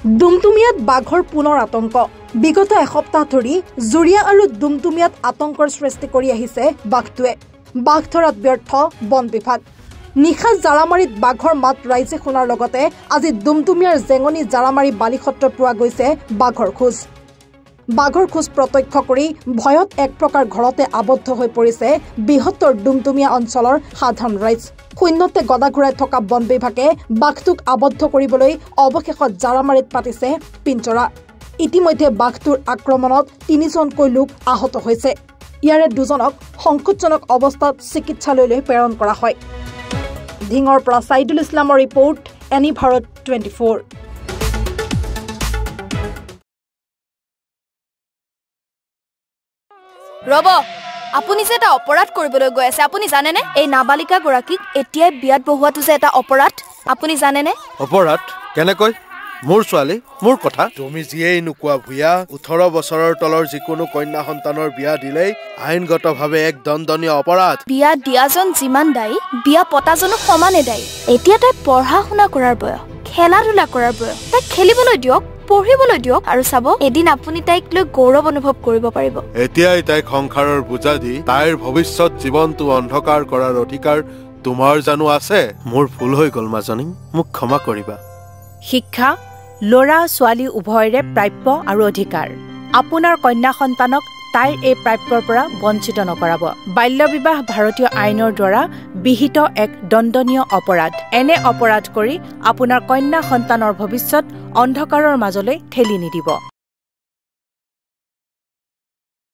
ডুমডুমিয়াত বাঘৰ পুনৰ আতংক বিগত এসপ্তাহ ধৰি জুৰিয়া আৰু ডুমডুমিয়াত আতংকৰ সৃষ্টি কৰি আহিছে বাঘটোৱে বাঘ ধৰাত ব্যৰ্থ বন বিভাগ নিখা জাৰামাৰীত বাঘৰ মাত ৰাইজে শুনাৰ লগতে আজি ডুমডুমিয়াৰ জেঙনি জাৰামাৰী বালিসত্ৰত পোৱা গৈছে বাঘৰ খোজ প্ৰত্যক্ষ কৰি ভয়ত এক প্ৰকাৰ ঘৰতে আবদ্ধ হৈ পৰিছে বৃহত্তৰ ডুমডুমিয়া অঞ্চলৰ সাধাৰণ ৰাইজ শূন্যতে গদা ঘূৰাই থকা বন বিভাগে বাঘটোক আবদ্ধ কৰিবলৈ অৱশেষত জাৰামাৰীত পাতিছে পিঞ্জৰা ইতিমধ্যে বাঘটোৰ আক্ৰমণত ৩জনকৈ লোক আহত হৈছে ইয়াৰে দুজনক সংকটজনক অৱস্থাত চিকিৎসালয়লৈ প্ৰেৰণ কৰা হয় ধিঙৰ পৰা সাইদুল ইছলামৰ ৰিপৰ্ট এনি ভাৰত 24 ৰব আপুনি যে এটা অপৰাধ কৰিবলৈ গৈ আছে আপুনি জানে নে এই নাবালিকা গৰাকীক এতিয়াই বিয়াত বহুৱাটো যে এটা অপৰাধ আপুনি জানে নে অপৰাধ কেনেকৈ মোৰ ছোৱালী মোৰ কথা তুমি যিয়েই নোকোৱা ভূয়া 18 বছৰৰ তলৰ যিকোনো কন্যা সন্তানৰ বিয়া দিলেই আইনগতভাৱে এক দণ্ডনীয় অপৰাধ বিয়া দিয়াজন যিমান দায়ী বিয়া পতাজনো সমানে দায়ী এতিয়া তাই পঢ়া শুনা কৰাৰ বয়স খেলা ধূলা কৰাৰ বয়স তাই খেলিবলৈ দিয়ক পঢ়িবলৈ দিয়ক আৰু চাব এদিন আপুনি তাইক লৈ গৌৰৱ অনুভৱ কৰিব পাৰিব এতিয়াই তাইক সংসাৰৰ বুজা দি তাইৰ ভৱিষ্যত জীৱনটো অন্ধকাৰ কৰাৰ অধিকাৰ তোমাৰ জানো আছে মোৰ ভুল হৈ গল মাজনী মোক ক্ষমা কৰিবা শিক্ষা লৰা ছোৱালী উভয়ৰে প্ৰাপ্য আৰু অধিকাৰ আপোনাৰ কন্যা সন্তানক তাইৰ এই প্ৰাপ্যৰ পৰা বঞ্চিত নকৰাব বাল্য বিবাহ ভাৰতীয় আইনৰ দ্বাৰা বিহিত এক দণ্ডনীয় অপৰাধ এনে অপৰাধ কৰি আপোনাৰ কন্যা সন্তানৰ ভৱিষ্যত অন্ধকাৰৰ মাজলৈ ঠেলি নিদিব